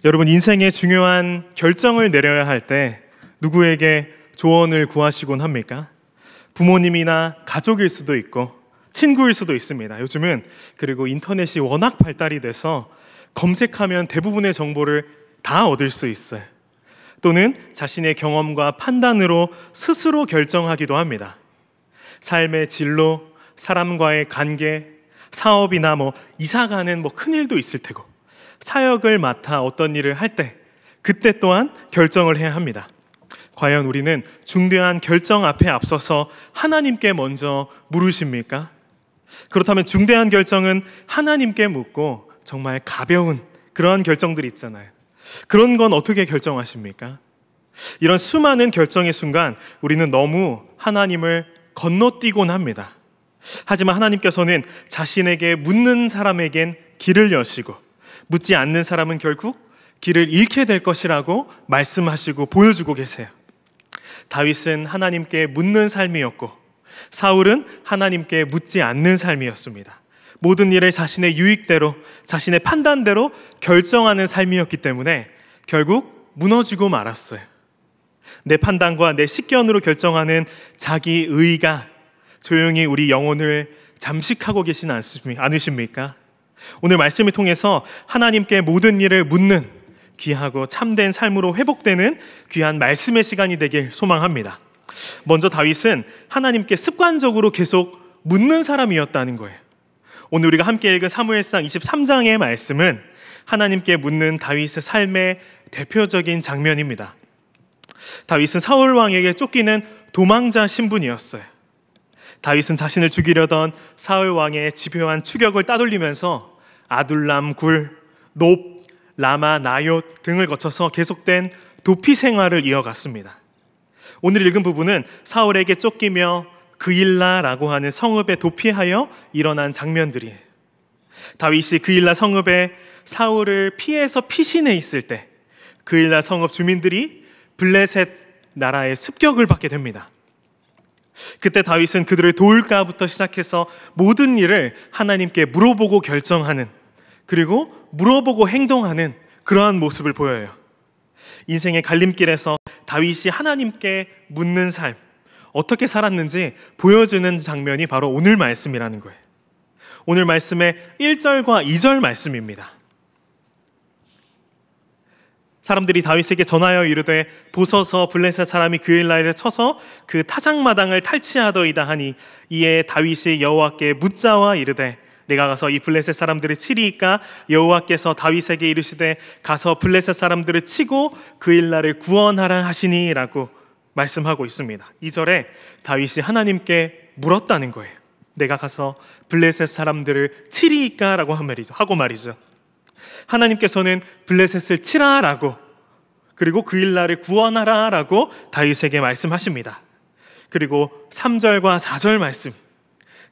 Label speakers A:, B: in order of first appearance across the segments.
A: 여러분, 인생의 중요한 결정을 내려야 할 때 누구에게 조언을 구하시곤 합니까? 부모님이나 가족일 수도 있고 친구일 수도 있습니다. 요즘은 그리고 인터넷이 워낙 발달이 돼서 검색하면 대부분의 정보를 다 얻을 수 있어요. 또는 자신의 경험과 판단으로 스스로 결정하기도 합니다. 삶의 진로, 사람과의 관계, 사업이나 이사가는 큰일도 있을 테고, 사역을 맡아 어떤 일을 할 때 그때 또한 결정을 해야 합니다. 과연 우리는 중대한 결정 앞에 앞서서 하나님께 먼저 물으십니까? 그렇다면 중대한 결정은 하나님께 묻고 정말 가벼운 그런 결정들이 있잖아요. 그런 건 어떻게 결정하십니까? 이런 수많은 결정의 순간 우리는 너무 하나님을 건너뛰곤 합니다. 하지만 하나님께서는 자신에게 묻는 사람에겐 길을 여시고 묻지 않는 사람은 결국 길을 잃게 될 것이라고 말씀하시고 보여주고 계세요. 다윗은 하나님께 묻는 삶이었고 사울은 하나님께 묻지 않는 삶이었습니다. 모든 일을 자신의 유익대로, 자신의 판단대로 결정하는 삶이었기 때문에 결국 무너지고 말았어요. 내 판단과 내 식견으로 결정하는 자기 의가 조용히 우리 영혼을 잠식하고 계시지 않으십니까? 오늘 말씀을 통해서 하나님께 모든 일을 묻는 귀하고 참된 삶으로 회복되는 귀한 말씀의 시간이 되길 소망합니다. 먼저 다윗은 하나님께 습관적으로 계속 묻는 사람이었다는 거예요. 오늘 우리가 함께 읽은 사무엘상 23장의 말씀은 하나님께 묻는 다윗의 삶의 대표적인 장면입니다. 다윗은 사울 왕에게 쫓기는 도망자 신분이었어요. 다윗은 자신을 죽이려던 사울 왕의 집요한 추격을 따돌리면서 아둘람 굴, 높, 라마, 나옳 등을 거쳐서 계속된 도피 생활을 이어갔습니다. 오늘 읽은 부분은 사울에게 쫓기며 그일라라고 하는 성읍에 도피하여 일어난 장면들이에요. 다윗이 그일라 성읍에 사울을 피해서 피신해 있을 때 그일라 성읍 주민들이 블레셋 나라의 습격을 받게 됩니다. 그때 다윗은 그들을 도울까부터 시작해서 모든 일을 하나님께 물어보고 결정하는, 그리고 물어보고 행동하는 그러한 모습을 보여요. 인생의 갈림길에서 다윗이 하나님께 묻는 삶, 어떻게 살았는지 보여주는 장면이 바로 오늘 말씀이라는 거예요. 오늘 말씀의 1절과 2절 말씀입니다. 사람들이 다윗에게 전하여 이르되 보소서 블레셋 사람이 그일라를 쳐서 그 타작마당을 탈취하더이다 하니 이에 다윗이 여호와께 묻자와 이르되 내가 가서 이 블레셋 사람들을 치리이까? 여호와께서 다윗에게 이르시되 가서 블레셋 사람들을 치고 그일라를 구원하라 하시니라고 말씀하고 있습니다. 2절에 다윗이 하나님께 물었다는 거예요. 내가 가서 블레셋 사람들을 치리이까? 라고 하고 말이죠. 하나님께서는 블레셋을 치라라고, 그리고 그일라를 구원하라라고 다윗에게 말씀하십니다. 그리고 3절과 4절 말씀,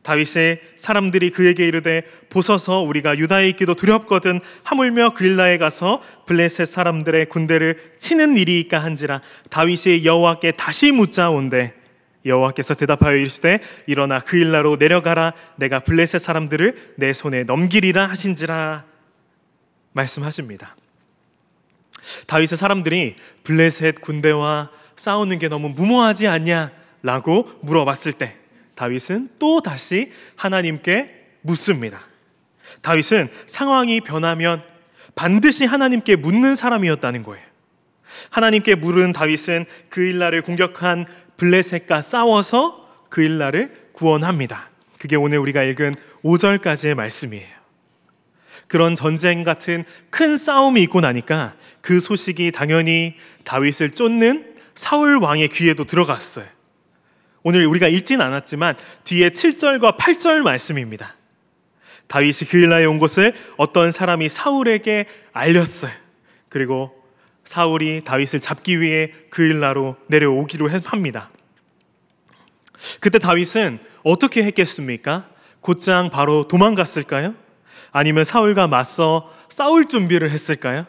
A: 다윗의 사람들이 그에게 이르되 보소서 우리가 유다에 있기도 두렵거든 하물며 그일라에 가서 블레셋 사람들의 군대를 치는 일이니까 한지라 다윗이 여호와께 다시 묻자온대 여호와께서 대답하여 이르시되 일어나 그일라로 내려가라 내가 블레셋 사람들을 내 손에 넘기리라 하신지라 말씀하십니다. 다윗의 사람들이 블레셋 군대와 싸우는 게 너무 무모하지 않냐라고 물어봤을 때 다윗은 또 다시 하나님께 묻습니다. 다윗은 상황이 변하면 반드시 하나님께 묻는 사람이었다는 거예요. 하나님께 물은 다윗은 그일라를 공격한 블레셋과 싸워서 그일라를 구원합니다. 그게 오늘 우리가 읽은 5절까지의 말씀이에요. 그런 전쟁 같은 큰 싸움이 있고 나니까 그 소식이 당연히 다윗을 쫓는 사울 왕의 귀에도 들어갔어요. 오늘 우리가 읽진 않았지만 뒤에 7절과 8절 말씀입니다. 다윗이 그일라에 온 것을 어떤 사람이 사울에게 알렸어요. 그리고 사울이 다윗을 잡기 위해 그일라로 내려오기로 합니다. 그때 다윗은 어떻게 했겠습니까? 곧장 바로 도망갔을까요? 아니면 사울과 맞서 싸울 준비를 했을까요?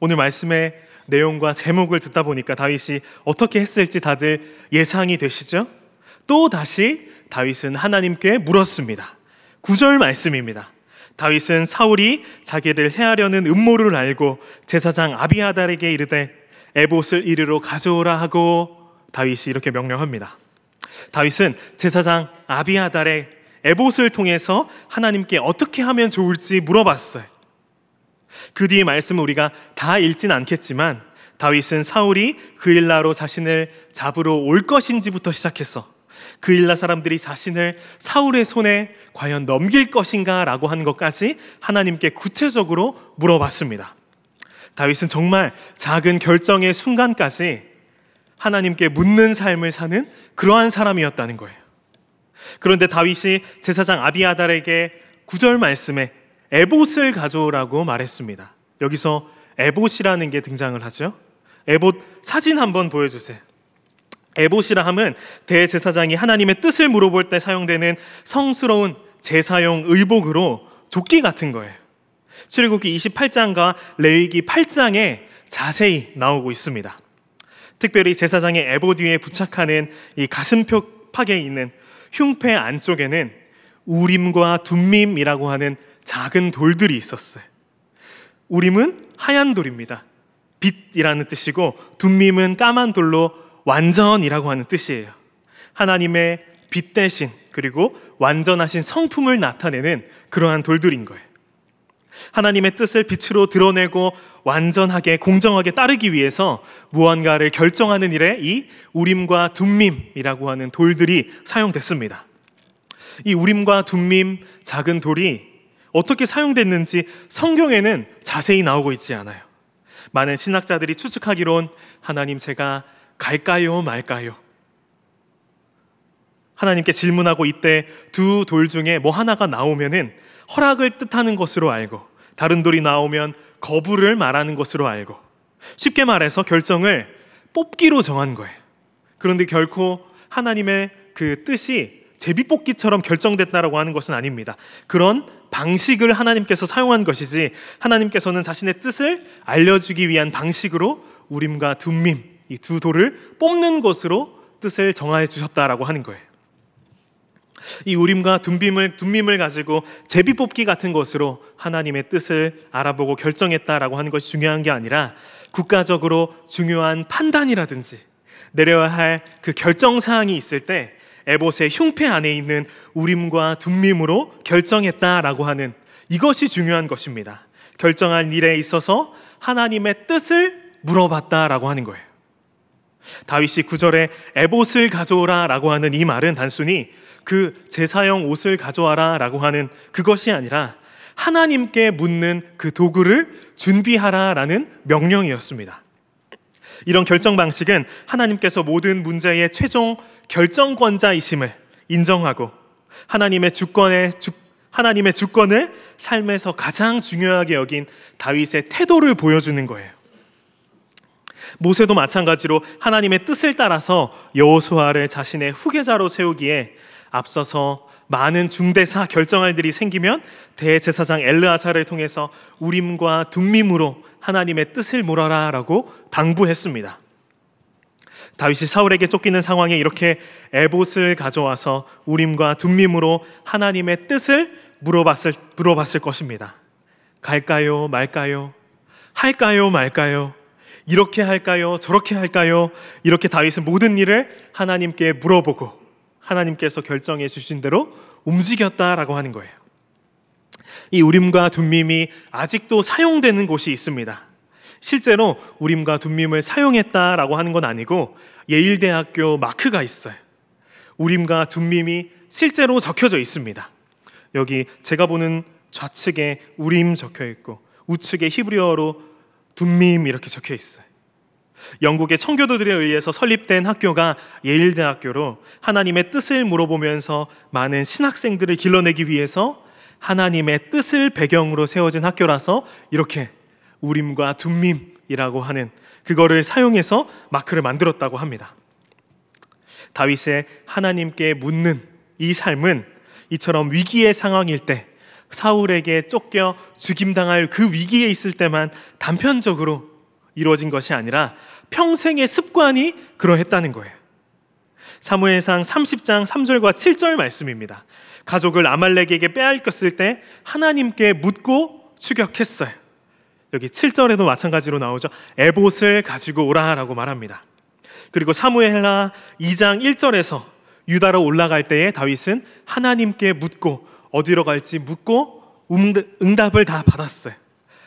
A: 오늘 말씀의 내용과 제목을 듣다 보니까 다윗이 어떻게 했을지 다들 예상이 되시죠? 또 다시 다윗은 하나님께 물었습니다. 9절 말씀입니다. 다윗은 사울이 자기를 해하려는 음모를 알고 제사장 아비아달에게 이르되 에봇을 이리로 가져오라 하고 다윗이 이렇게 명령합니다. 다윗은 제사장 아비아달의 에봇을 통해서 하나님께 어떻게 하면 좋을지 물어봤어요. 그 뒤의 말씀은 우리가 다 읽진 않겠지만 다윗은 사울이 그일라로 자신을 잡으러 올 것인지부터 시작해서 그일라 사람들이 자신을 사울의 손에 과연 넘길 것인가 라고 하는 것까지 하나님께 구체적으로 물어봤습니다. 다윗은 정말 작은 결정의 순간까지 하나님께 묻는 삶을 사는 그러한 사람이었다는 거예요. 그런데 다윗이 제사장 아비아달에게 9절 말씀에 에봇을 가져오라고 말했습니다. 여기서 에봇이라는 게 등장을 하죠. 에봇 사진 한번 보여주세요. 에봇이라 함은 대제사장이 하나님의 뜻을 물어볼 때 사용되는 성스러운 제사용 의복으로 조끼 같은 거예요. 출애굽기 28장과 레위기 8장에 자세히 나오고 있습니다. 특별히 제사장의 에봇 위에 부착하는 이 가슴팍에 있는 흉패 안쪽에는 우림과 둠밈이라고 하는 작은 돌들이 있었어요. 우림은 하얀 돌입니다. 빛이라는 뜻이고 둠밈은 까만 돌로 완전이라고 하는 뜻이에요. 하나님의 빛 대신 그리고 완전하신 성품을 나타내는 그러한 돌들인 거예요. 하나님의 뜻을 빛으로 드러내고 완전하게 공정하게 따르기 위해서 무언가를 결정하는 일에 이 우림과 둠밈이라고 하는 돌들이 사용됐습니다. 이 우림과 둠밈 작은 돌이 어떻게 사용됐는지 성경에는 자세히 나오고 있지 않아요. 많은 신학자들이 추측하기론 하나님 제가 갈까요 말까요? 하나님께 질문하고 이때 두 돌 중에 뭐 하나가 나오면은 허락을 뜻하는 것으로 알고 다른 돌이 나오면 거부를 말하는 것으로 알고 쉽게 말해서 결정을 뽑기로 정한 거예요. 그런데 결코 하나님의 그 뜻이 제비뽑기처럼 결정됐다라고 하는 것은 아닙니다. 그런 방식을 하나님께서 사용한 것이지 하나님께서는 자신의 뜻을 알려주기 위한 방식으로 우림과 둠밈 이 두 돌을 뽑는 것으로 뜻을 정하여 주셨다라고 하는 거예요. 이 우림과 둠밈을 가지고 제비뽑기 같은 것으로 하나님의 뜻을 알아보고 결정했다라고 하는 것이 중요한 게 아니라 국가적으로 중요한 판단이라든지 내려야 할 그 결정사항이 있을 때 에봇의 흉패 안에 있는 우림과 둠밈으로 결정했다라고 하는 이것이 중요한 것입니다. 결정할 일에 있어서 하나님의 뜻을 물어봤다라고 하는 거예요. 다윗이 9절에 에봇을 가져오라 라고 하는 이 말은 단순히 그 제사용 옷을 가져와라 라고 하는 그것이 아니라 하나님께 묻는 그 도구를 준비하라 라는 명령이었습니다. 이런 결정 방식은 하나님께서 모든 문제의 최종 결정권자이심을 인정하고 하나님의 주권을 삶에서 가장 중요하게 여긴 다윗의 태도를 보여주는 거예요. 모세도 마찬가지로 하나님의 뜻을 따라서 여호수아를 자신의 후계자로 세우기에 앞서서 많은 중대사 결정할 일이 생기면 대제사장 엘르아사를 통해서 우림과 둠밈으로 하나님의 뜻을 물어라 라고 당부했습니다. 다윗이 사울에게 쫓기는 상황에 이렇게 에봇을 가져와서 우림과 둠밈으로 하나님의 뜻을 물어봤을 것입니다. 갈까요 말까요? 할까요 말까요? 이렇게 할까요? 저렇게 할까요? 이렇게 다윗은 모든 일을 하나님께 물어보고 하나님께서 결정해 주신 대로 움직였다라고 하는 거예요. 이 우림과 둠밈이 아직도 사용되는 곳이 있습니다. 실제로 우림과 둠밈을 사용했다라고 하는 건 아니고 예일대학교 마크가 있어요. 우림과 둠밈이 실제로 적혀져 있습니다. 여기 제가 보는 좌측에 우림 적혀 있고 우측에 히브리어로 둠밈 이렇게 적혀 있어요. 영국의 청교도들에 의해서 설립된 학교가 예일대학교로 하나님의 뜻을 물어보면서 많은 신학생들을 길러내기 위해서 하나님의 뜻을 배경으로 세워진 학교라서 이렇게 우림과 둠밈이라고 하는 그거를 사용해서 마크를 만들었다고 합니다. 다윗의 하나님께 묻는 이 삶은 이처럼 위기의 상황일 때 사울에게 쫓겨 죽임당할 그 위기에 있을 때만 단편적으로 이루어진 것이 아니라 평생의 습관이 그러했다는 거예요. 사무엘상 30장 3절과 7절 말씀입니다. 가족을 아말렉에게 빼앗겼을 때 하나님께 묻고 추격했어요. 여기 7절에도 마찬가지로 나오죠. 에봇을 가지고 오라라고 말합니다. 그리고 사무엘하 2장 1절에서 유다로 올라갈 때에 다윗은 하나님께 묻고 어디로 갈지 묻고 응답을 다 받았어요.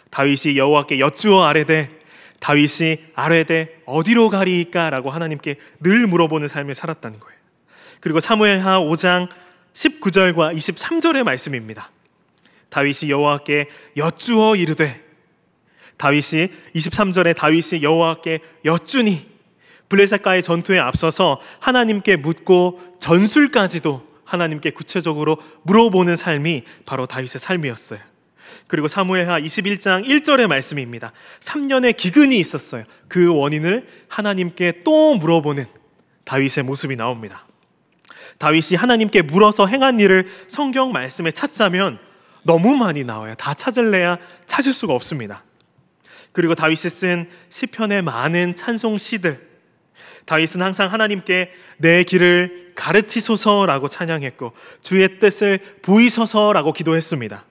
A: 다윗이 여호와께 여쭈어 아뢰되 다윗이 아뢰되 어디로 가리이까? 라고 하나님께 늘 물어보는 삶을 살았다는 거예요. 그리고 사무엘하 5장 19절과 23절의 말씀입니다. 다윗이 여호와께 여쭈어 이르되 다윗이 23절에 다윗이 여호와께 여쭈니 블레셋과의 전투에 앞서서 하나님께 묻고 전술까지도 하나님께 구체적으로 물어보는 삶이 바로 다윗의 삶이었어요. 그리고 사무엘하 21장 1절의 말씀입니다. 3년의 기근이 있었어요. 그 원인을 하나님께 또 물어보는 다윗의 모습이 나옵니다. 다윗이 하나님께 물어서 행한 일을 성경 말씀에 찾자면 너무 많이 나와요. 다 찾을래야 찾을 수가 없습니다. 그리고 다윗이 쓴 시편의 많은 찬송 시들, 다윗은 항상 하나님께 내 길을 가르치소서라고 찬양했고 주의 뜻을 보이소서라고 기도했습니다.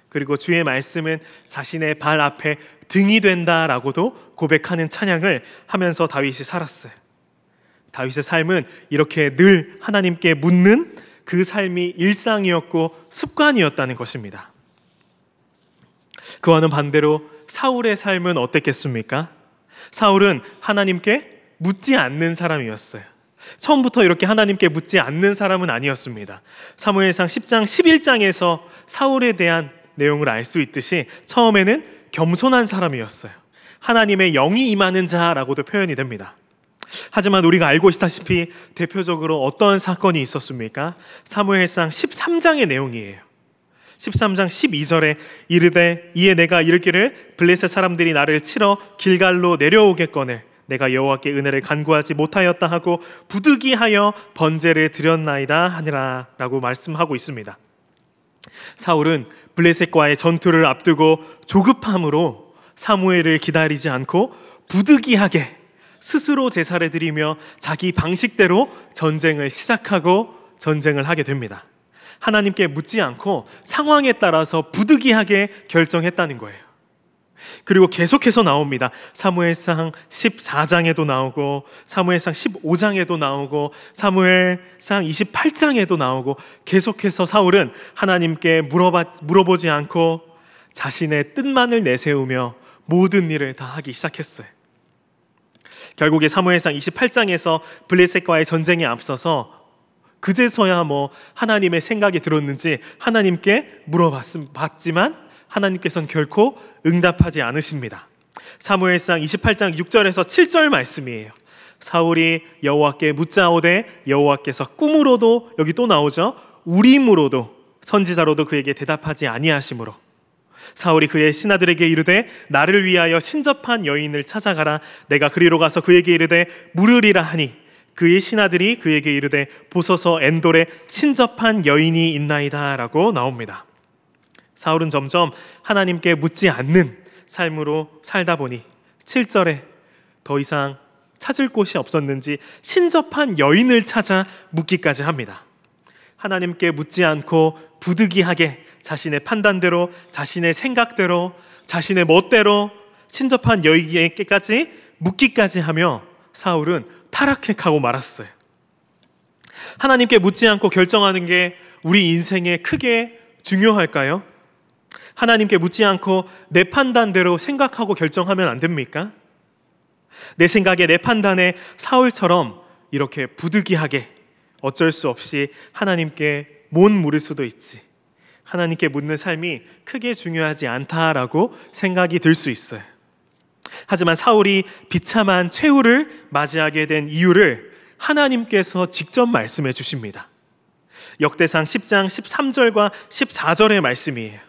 A: 그리고 주의 말씀은 자신의 발 앞에 등이 된다라고도 고백하는 찬양을 하면서 다윗이 살았어요. 다윗의 삶은 이렇게 늘 하나님께 묻는 그 삶이 일상이었고 습관이었다는 것입니다. 그와는 반대로 사울의 삶은 어땠겠습니까? 사울은 하나님께 묻지 않는 사람이었어요. 처음부터 이렇게 하나님께 묻지 않는 사람은 아니었습니다. 사무엘상 10장 11장에서 사울에 대한 내용을 알 수 있듯이 처음에는 겸손한 사람이었어요. 하나님의 영이 임하는 자라고도 표현이 됩니다. 하지만 우리가 알고 있다시피 대표적으로 어떤 사건이 있었습니까? 사무엘상 13장의 내용이에요. 13장 12절에 이르되 이에 내가 이르기를 블레셋 사람들이 나를 치러 길갈로 내려오겠거늘 내가 여호와께 은혜를 간구하지 못하였다 하고 부득이하여 번제를 드렸나이다 하니라 라고 말씀하고 있습니다. 사울은 블레셋과의 전투를 앞두고 조급함으로 사무엘을 기다리지 않고 부득이하게 스스로 제사를 드리며 자기 방식대로 전쟁을 시작하고 전쟁을 하게 됩니다. 하나님께 묻지 않고 상황에 따라서 부득이하게 결정했다는 거예요. 그리고 계속해서 나옵니다. 사무엘상 14장에도 나오고 사무엘상 15장에도 나오고 사무엘상 28장에도 나오고 계속해서 사울은 하나님께 물어보지 않고 자신의 뜻만을 내세우며 모든 일을 다 하기 시작했어요. 결국에 사무엘상 28장에서 블레셋과의 전쟁에 앞서서 그제서야 하나님의 생각이 들었는지 하나님께 물어봤지만 하나님께서는 결코 응답하지 않으십니다. 사무엘상 28장 6절에서 7절 말씀이에요. 사울이 여호와께 묻자오되 여호와께서 꿈으로도, 여기 또 나오죠, 우림으로도 선지자로도 그에게 대답하지 아니하시므로 사울이 그의 신하들에게 이르되 나를 위하여 신접한 여인을 찾아가라. 내가 그리로 가서 그에게 이르되 물으리라 하니 그의 신하들이 그에게 이르되 보소서 엔돌에 신접한 여인이 있나이다 라고 나옵니다. 사울은 점점 하나님께 묻지 않는 삶으로 살다 보니 7절에 더 이상 찾을 곳이 없었는지 신접한 여인을 찾아 묻기까지 합니다. 하나님께 묻지 않고 부득이하게 자신의 판단대로, 자신의 생각대로, 자신의 멋대로 신접한 여인에게까지 묻기까지 하며 사울은 타락해 가고 말았어요. 하나님께 묻지 않고 결정하는 게 우리 인생에 크게 중요할까요? 하나님께 묻지 않고 내 판단대로 생각하고 결정하면 안 됩니까? 내 생각에, 내 판단에 사울처럼 이렇게 부득이하게 어쩔 수 없이 하나님께 못 물을 수도 있지. 하나님께 묻는 삶이 크게 중요하지 않다라고 생각이 들 수 있어요. 하지만 사울이 비참한 최후를 맞이하게 된 이유를 하나님께서 직접 말씀해 주십니다. 역대상 10장 13절과 14절의 말씀이에요.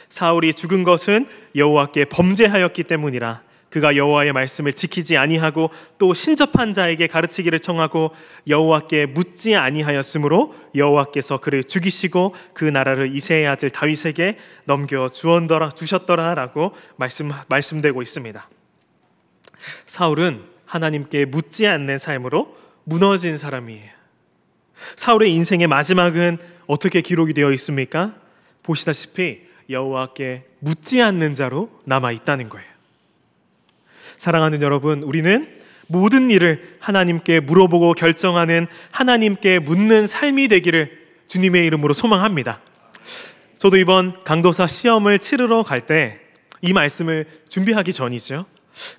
A: 사울이 죽은 것은 여호와께 범죄하였기 때문이라. 그가 여호와의 말씀을 지키지 아니하고 또 신접한 자에게 가르치기를 청하고 여호와께 묻지 아니하였으므로 여호와께서 그를 죽이시고 그 나라를 이새의 아들 다윗에게 넘겨 주셨더라라고 말씀되고 있습니다. 사울은 하나님께 묻지 않는 삶으로 무너진 사람이에요. 사울의 인생의 마지막은 어떻게 기록이 되어 있습니까? 보시다시피 여호와께 묻지 않는 자로 남아 있다는 거예요. 사랑하는 여러분, 우리는 모든 일을 하나님께 물어보고 결정하는, 하나님께 묻는 삶이 되기를 주님의 이름으로 소망합니다. 저도 이번 강도사 시험을 치르러 갈 때 이 말씀을 준비하기 전이죠.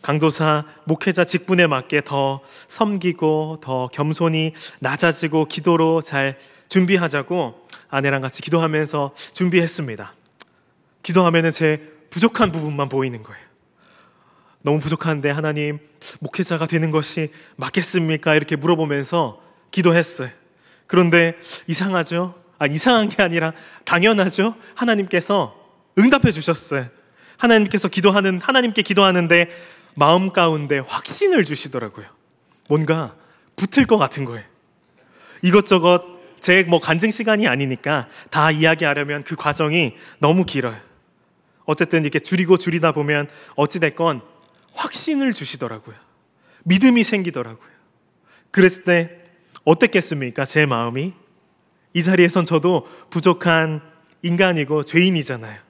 A: 강도사 목회자 직분에 맞게 더 섬기고 더 겸손히 낮아지고 기도로 잘 준비하자고 아내랑 같이 기도하면서 준비했습니다. 기도하면은 제 부족한 부분만 보이는 거예요. 너무 부족한데 하나님, 목회자가 되는 것이 맞겠습니까? 이렇게 물어보면서 기도했어요. 그런데 이상하죠? 이상한 게 아니라 당연하죠? 하나님께서 응답해 주셨어요. 하나님께 기도하는데 마음 가운데 확신을 주시더라고요. 뭔가 붙을 것 같은 거예요. 이것저것 제 간증 시간이 아니니까 다 이야기하려면 그 과정이 너무 길어요. 어쨌든 이렇게 줄이다 보면 어찌됐건 확신을 주시더라고요. 믿음이 생기더라고요. 그랬을 때 어땠겠습니까? 제 마음이. 이 자리에선 저도 부족한 인간이고 죄인이잖아요.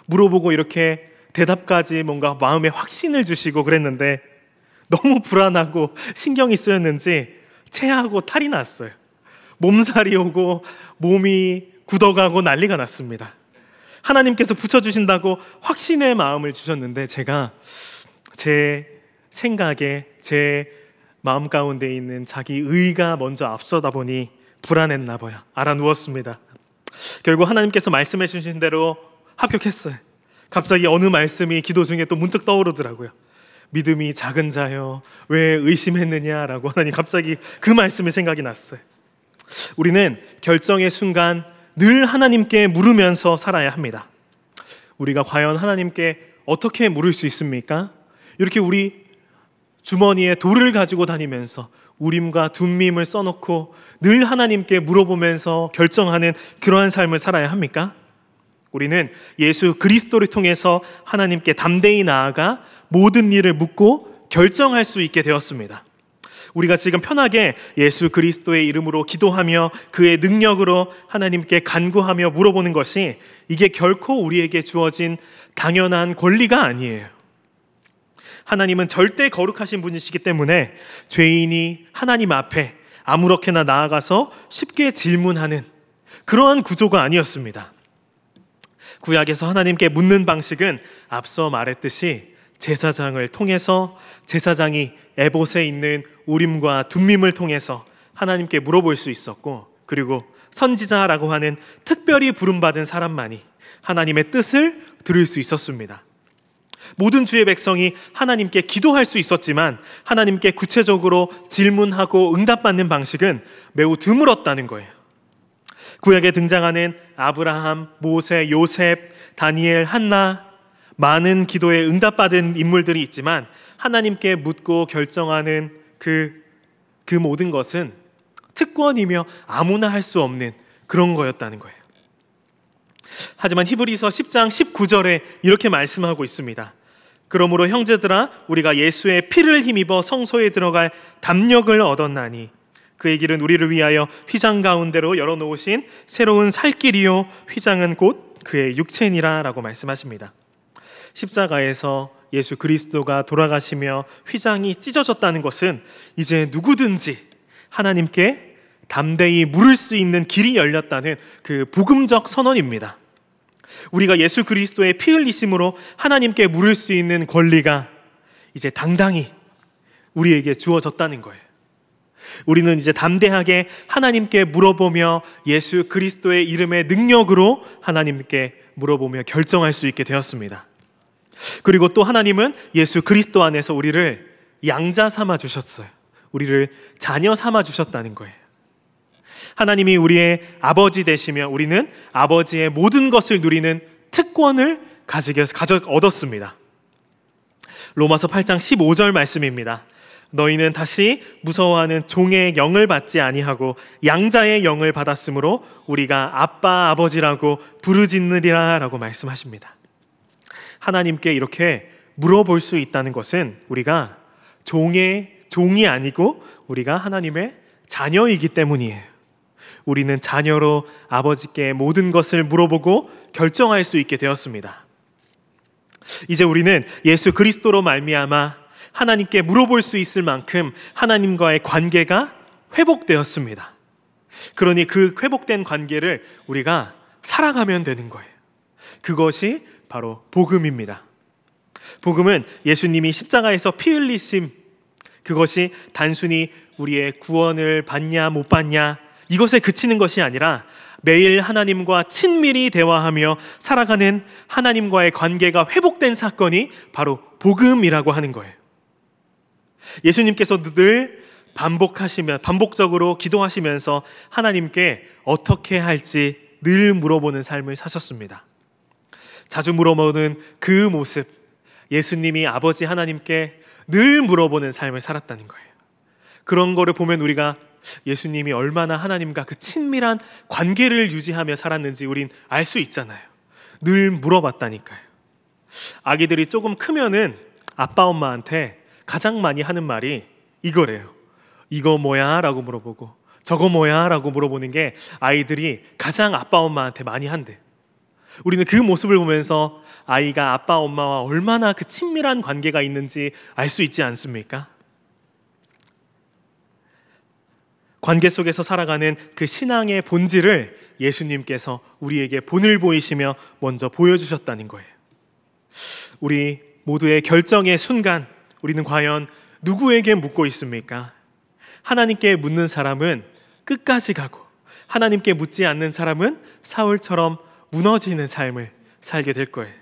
A: 물어보고 이렇게 대답까지 뭔가 마음에 확신을 주시고 그랬는데 너무 불안하고 신경이 쓰였는지 체하고 탈이 났어요. 몸살이 오고 몸이 굳어가고 난리가 났습니다. 하나님께서 붙여주신다고 확신의 마음을 주셨는데 제가 제 생각에 제 마음 가운데 있는 자기 의가 먼저 앞서다 보니 불안했나 봐요. 알아 누웠습니다. 결국 하나님께서 말씀해 주신 대로 합격했어요. 갑자기 어느 말씀이 기도 중에 또 문득 떠오르더라고요. 믿음이 작은 자여 왜 의심했느냐라고 하나님 갑자기 그 말씀이 생각이 났어요. 우리는 결정의 순간 늘 하나님께 물으면서 살아야 합니다. 우리가 과연 하나님께 어떻게 물을 수 있습니까? 이렇게 우리 주머니에 돌을 가지고 다니면서 우림과 둠밈을 써놓고 늘 하나님께 물어보면서 결정하는 그러한 삶을 살아야 합니까? 우리는 예수 그리스도를 통해서 하나님께 담대히 나아가 모든 일을 묻고 결정할 수 있게 되었습니다. 우리가 지금 편하게 예수 그리스도의 이름으로 기도하며 그의 능력으로 하나님께 간구하며 물어보는 것이 이게 결코 우리에게 주어진 당연한 권리가 아니에요. 하나님은 절대 거룩하신 분이시기 때문에 죄인이 하나님 앞에 아무렇게나 나아가서 쉽게 질문하는 그러한 구조가 아니었습니다. 구약에서 하나님께 묻는 방식은 앞서 말했듯이 제사장을 통해서 제사장이 에봇에 있는 우림과 둠밈을 통해서 하나님께 물어볼 수 있었고, 그리고 선지자라고 하는 특별히 부름받은 사람만이 하나님의 뜻을 들을 수 있었습니다. 모든 주의 백성이 하나님께 기도할 수 있었지만 하나님께 구체적으로 질문하고 응답받는 방식은 매우 드물었다는 거예요. 구약에 등장하는 아브라함, 모세, 요셉, 다니엘, 한나, 많은 기도에 응답받은 인물들이 있지만 하나님께 묻고 결정하는 그 모든 것은 특권이며 아무나 할 수 없는 그런 거였다는 거예요. 하지만 히브리서 10장 19절에 이렇게 말씀하고 있습니다. 그러므로 형제들아, 우리가 예수의 피를 힘입어 성소에 들어갈 담력을 얻었나니 그의 길은 우리를 위하여 휘장 가운데로 열어놓으신 새로운 살 길이요 휘장은 곧 그의 육체니라 라고 말씀하십니다. 십자가에서 예수 그리스도가 돌아가시며 휘장이 찢어졌다는 것은 이제 누구든지 하나님께 담대히 물을 수 있는 길이 열렸다는 그 복음적 선언입니다. 우리가 예수 그리스도의 피 흘리심으로 하나님께 물을 수 있는 권리가 이제 당당히 우리에게 주어졌다는 거예요. 우리는 이제 담대하게 하나님께 물어보며 예수 그리스도의 이름의 능력으로 하나님께 물어보며 결정할 수 있게 되었습니다. 그리고 또 하나님은 예수 그리스도 안에서 우리를 양자 삼아 주셨어요. 우리를 자녀 삼아 주셨다는 거예요. 하나님이 우리의 아버지 되시며 우리는 아버지의 모든 것을 누리는 특권을 얻었습니다. 로마서 8장 15절 말씀입니다. 너희는 다시 무서워하는 종의 영을 받지 아니하고 양자의 영을 받았으므로 우리가 아빠 아버지라고 부르짖느리라 라고 말씀하십니다. 하나님께 이렇게 물어볼 수 있다는 것은 우리가 종이 아니고 우리가 하나님의 자녀이기 때문이에요. 우리는 자녀로 아버지께 모든 것을 물어보고 결정할 수 있게 되었습니다. 이제 우리는 예수 그리스도로 말미암아 하나님께 물어볼 수 있을 만큼 하나님과의 관계가 회복되었습니다. 그러니 그 회복된 관계를 우리가 살아가면 되는 거예요. 그것이 바로 복음입니다. 복음은 예수님이 십자가에서 피 흘리심, 그것이 단순히 우리의 구원을 받냐 못 받냐 이것에 그치는 것이 아니라 매일 하나님과 친밀히 대화하며 살아가는 하나님과의 관계가 회복된 사건이 바로 복음이라고 하는 거예요. 예수님께서 늘 반복적으로 기도하시면서 하나님께 어떻게 할지 늘 물어보는 삶을 사셨습니다. 자주 물어보는 그 모습, 예수님이 아버지 하나님께 늘 물어보는 삶을 살았다는 거예요. 그런 거를 보면 우리가 예수님이 얼마나 하나님과 그 친밀한 관계를 유지하며 살았는지 우린 알 수 있잖아요. 늘 물어봤다니까요. 아기들이 조금 크면은 아빠 엄마한테 가장 많이 하는 말이 이거래요. 이거 뭐야? 라고 물어보고 저거 뭐야? 라고 물어보는 게 아이들이 가장 아빠 엄마한테 많이 한대. 우리는 그 모습을 보면서 아이가 아빠 엄마와 얼마나 그 친밀한 관계가 있는지 알 수 있지 않습니까? 관계 속에서 살아가는 그 신앙의 본질을 예수님께서 우리에게 본을 보이시며 먼저 보여주셨다는 거예요. 우리 모두의 결정의 순간, 우리는 과연 누구에게 묻고 있습니까? 하나님께 묻는 사람은 끝까지 가고, 하나님께 묻지 않는 사람은 사울처럼 무너지는 삶을 살게 될 거예요.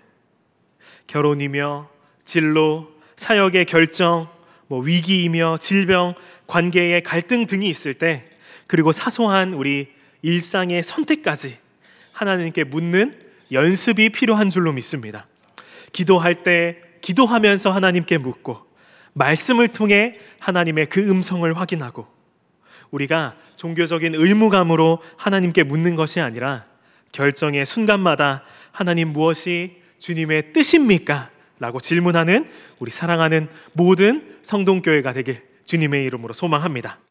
A: 결혼이며 진로, 사역의 결정, 위기이며 질병, 관계의 갈등 등이 있을 때, 그리고 사소한 우리 일상의 선택까지 하나님께 묻는 연습이 필요한 줄로 믿습니다. 기도할 때 기도하면서 하나님께 묻고, 말씀을 통해 하나님의 그 음성을 확인하고, 우리가 종교적인 의무감으로 하나님께 묻는 것이 아니라 결정의 순간마다 하나님 무엇이 주님의 뜻입니까? 라고 질문하는 우리 사랑하는 모든 성동교회가 되길 주님의 이름으로 소망합니다.